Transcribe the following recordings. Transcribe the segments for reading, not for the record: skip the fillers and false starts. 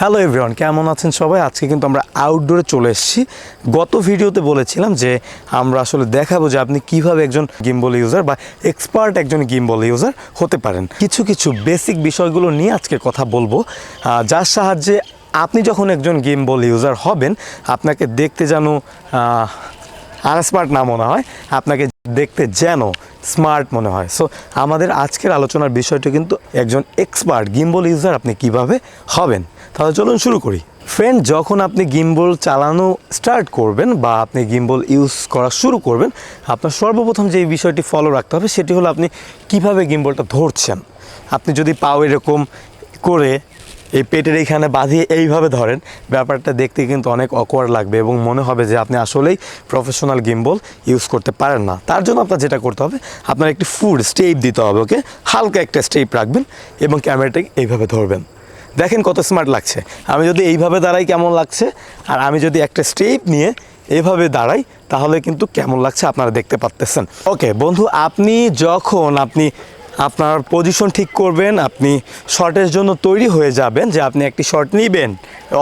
Hello everyone, কেমন আছেন সবাই? আজকে কিন্তু আমরা আউটডোরে চলে এসেছি। গত ভিডিওতে বলেছিলাম যে আমরা আসলে দেখাবো যে আপনি কিভাবে একজন গিম্বল ইউজার বা এক্সপার্ট একজন গিম্বল ইউজার হতে পারেন। কিছু কিছু বেসিক বিষয়গুলো নিয়ে আজকে কথা বলবো, যার সাহায্যে আপনি যখন একজন গিম্বল ইউজার হবেন আপনাকে দেখতে যেন আনস্মার্ট না মনে হয়, আপনাকে দেখতে যেন স্মার্ট মনে হয়। সো আমাদের আজকের আলোচনার বিষয়টা কিন্তু একজন এক্সপার্ট গিম্বল ইউজার আপনি কিভাবে হবেন। তাহলে চলুন শুরু করি। ফ্রেন্ড, যখন আপনি গিম্বল চালানো স্টার্ট করবেন বা আপনি গিম্বল ইউজ করা শুরু করবেন, আপনার সর্বপ্রথম যে বিষয়টি ফলো রাখতে হবে সেটি হলো আপনি কিভাবে গিম্বলটা ধরছেন। আপনি যদি পাও এরকম করে এই পেটের এইখানে বাঁধিয়ে এইভাবে ধরেন, ব্যাপারটা দেখতে কিন্তু অনেক অকওয়ার্ড লাগবে এবং মনে হবে যে আপনি আসলেই প্রফেশনাল গিম্বল ইউজ করতে পারেন না। তার জন্য আপনার যেটা করতে হবে, আপনার একটি ফুড স্টেপ দিতে হবে। ওকে, হালকা একটা স্টেপ রাখবেন এবং ক্যামেরাটাকে এইভাবে ধরবেন। দেখেন কত স্মার্ট লাগছে। আমি যদি এইভাবে দাঁড়াই কেমন লাগছে, আর আমি যদি একটা স্টেপ নিয়ে এভাবে দাঁড়াই তাহলে কিন্তু কেমন লাগছে আপনারা দেখতে পাচ্ছেন। ওকে বন্ধু, যখন আপনি আপনার পজিশন ঠিক করবেন, আপনি শটের জন্য তৈরি হয়ে যাবেন, যে আপনি একটি শট নেবেন,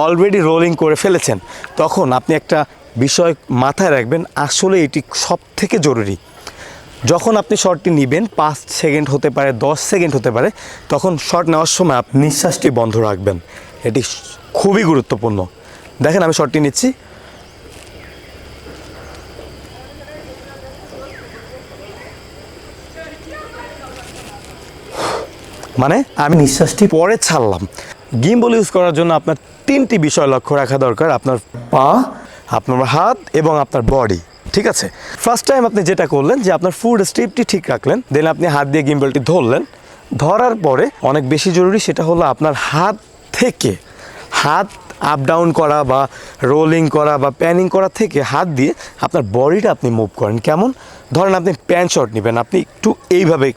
অলরেডি রোলিং করে ফেলেছেন, তখন আপনি একটা বিষয় মাথায় রাখবেন, আসলে এটি সব থেকে জরুরি। যখন আপনি শটটি নেবেন 5 সেকেন্ড হতে পারে, 10 সেকেন্ড হতে পারে, তখন শট নেওয়ার সময় আপনি নিঃশ্বাসটি বন্ধ রাখবেন। এটি খুবই গুরুত্বপূর্ণ। দেখেন আমি শটটি নিচ্ছি, মানে আমি নিঃশ্বাসটি পরে ছাড়লাম। গিম্বল ইউজ করার জন্য আপনার 3টি বিষয় লক্ষ্য রাখা দরকার: আপনার পা, আপনার হাত এবং আপনার বডি। ঠিক আছে, ফার্স্ট টাইম আপনি যেটা করলেন যে আপনার ফুড স্টেপটি ঠিক রাখলেন, দেন আপনি হাত দিয়ে গিম্বলটি ধরলেন। ধরার পরে অনেক বেশি জরুরি সেটা হলো আপনার হাত থেকে হাত আপ ডাউন করা বা রোলিং করা বা প্যানিং করা থেকে হাত দিয়ে আপনার বডিটা আপনি মুভ করেন। কেমন? ধরেন আপনি প্যান শট নেবেন, আপনি একটু এইভাবে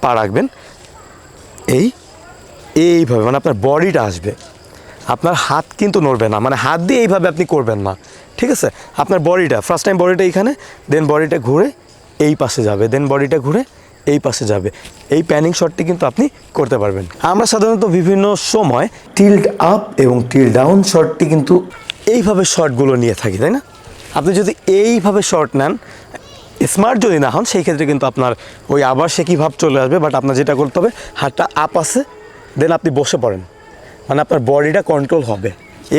পা রাখবেন, এইভাবে, মানে আপনার বডিটা আসবে, আপনার হাত কিন্তু নড়বে না, মানে হাত দিয়ে এইভাবে আপনি করবেন না। ঠিক আছে, আপনার বডিটা ফার্স্ট টাইম বডিটা এইখানে, দেন বডিটা ঘুরে এই পাশে যাবে, দেন বডিটা ঘুরে এই পাশে যাবে। এই প্যানিং শটটি কিন্তু আপনি করতে পারবেন। আমরা সাধারণত বিভিন্ন সময় টিল্ট আপ এবং টিল্ট ডাউন শটটি কিন্তু এইভাবে শটগুলো নিয়ে থাকি, তাই না? আপনি যদি এইভাবে শট নেন, স্মার্ট যদি না হন, সেই ক্ষেত্রে কিন্তু আপনার ওই আবার সে কী ভাব চলে আসবে। বাট আপনার যেটা করতে হবে, হাতটা আপ আছে, দেন আপনি বসে পড়েন, মানে আপনার বডিটা কন্ট্রোল হবে।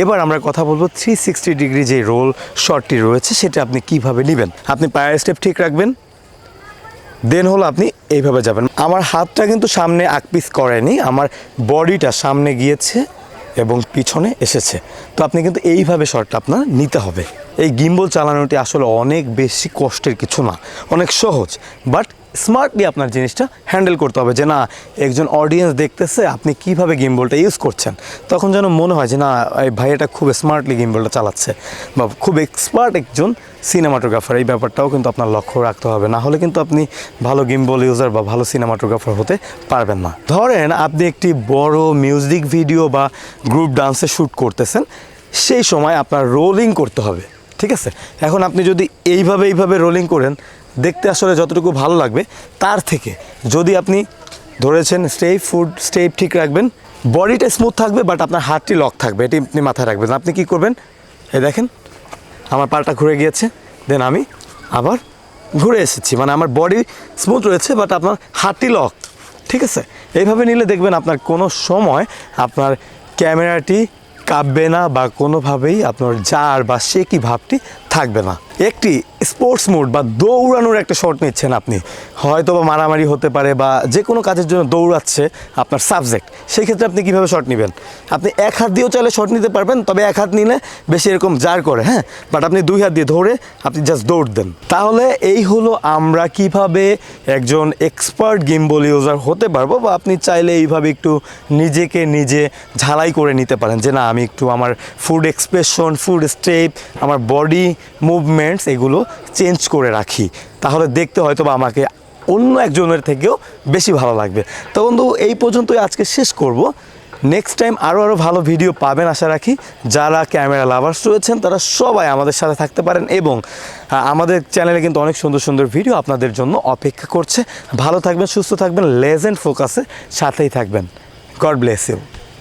এবার আমরা কথা বলবো 360 ডিগ্রি যে রোল শটটি রয়েছে সেটা আপনি কিভাবে নেবেন। আপনি পায়ের স্টেপ ঠিক রাখবেন, দেন হলো আপনি এইভাবে যাবেন। আমার হাতটা কিন্তু সামনে আকপিস করেনি, আমার বডিটা সামনে গিয়েছে এবং পিছনে এসেছে। তো আপনি কিন্তু এইভাবে শটটা আপনার নিতে হবে। এই গিম্বল চালানোটি আসলে অনেক বেশি কষ্টের কিছু না, অনেক সহজ। বাট স্মার্টলি আপনার জিনিসটা হ্যান্ডেল করতে হবে, যে না একজন অডিয়েন্স দেখতেছে আপনি কিভাবে গিম্বলটা ইউজ করছেন, তখন যেন মনে হয় যে না এই ভাইয়াটা খুব স্মার্টলি গিম্বলটা চালাচ্ছে বা খুব এক্সপার্ট একজন সিনেমাটোগ্রাফার। এই ব্যাপারটাও কিন্তু আপনার লক্ষ্য রাখতে হবে, না হলে কিন্তু আপনি ভালো গিম্বল ইউজার বা ভালো সিনেমাটোগ্রাফার হতে পারবেন না। ধরেন আপনি একটি বড় মিউজিক ভিডিও বা গ্রুপ ডান্সে শ্যুট করতেছেন, সেই সময় আপনার রোলিং করতে হবে। ঠিক আছে, এখন আপনি যদি এইভাবে রোলিং করেন, দেখতে আসলে যতটুকু ভালো লাগবে তার থেকে যদি আপনি ধরেছেন ফুড স্টেপ ঠিক রাখবেন, বডিটা স্মুথ থাকবে, বাট আপনার হাতটি লক থাকবে, এটি আপনি মাথায় রাখবেন। আপনি কি করবেন, এই দেখেন আমার পাটা ঘুরে গিয়েছে, দেন আমি আবার ঘুরে এসেছি, মানে আমার বডি স্মুথ রয়েছে বাট আপনার হাতটি লক। ঠিক আছে, এইভাবে নিলে দেখবেন আপনার কোনো সময় আপনার ক্যামেরাটি কাঁপবে না বা কোনোভাবেই আপনার জার বা শেকি ভাবটি থাকবে না। একটি স্পোর্টস মুড বা দৌড়ানোর একটা শট নিচ্ছেন আপনি, হয়তো বা মারামারি হতে পারে বা যে কোনো কাজের জন্য দৌড়াচ্ছে আপনার সাবজেক্ট, সেই ক্ষেত্রে আপনি কীভাবে শট নেবেন? আপনি এক হাত দিয়েও চাইলে শট নিতে পারবেন, তবে এক হাত নিলে বেশি এরকম জার করে, হ্যাঁ, বাট আপনি 2 হাত দিয়ে ধরে আপনি জাস্ট দৌড় দেন। তাহলে এই হলো আমরা কিভাবে একজন এক্সপার্ট গিম্বল ইউজার হতে পারবো, বা আপনি চাইলে এইভাবে একটু নিজেকে নিজে ঝালাই করে নিতে পারেন, যে না আমি একটু আমার ফুড এক্সপ্রেশন, ফুড স্টেপ, আমার বডি মুভমেন্টস এগুলো চেঞ্জ করে রাখি, তাহলে দেখতে হয়তো বা আমাকে অন্য একজনের থেকেও বেশি ভালো লাগবে। তো বন্ধু, এই পর্যন্তই আজকে শেষ করব। নেক্সট টাইম আরও ভালো ভিডিও পাবেন আশা রাখি। যারা ক্যামেরা লাভার্স রয়েছেন তারা সবাই আমাদের সাথে থাকতে পারেন, এবং আমাদের চ্যানেলে কিন্তু অনেক সুন্দর সুন্দর ভিডিও আপনাদের জন্য অপেক্ষা করছে। ভালো থাকবেন, সুস্থ থাকবেন, লেজেন্ড ফোকাসে সাথেই থাকবেন। God bless you.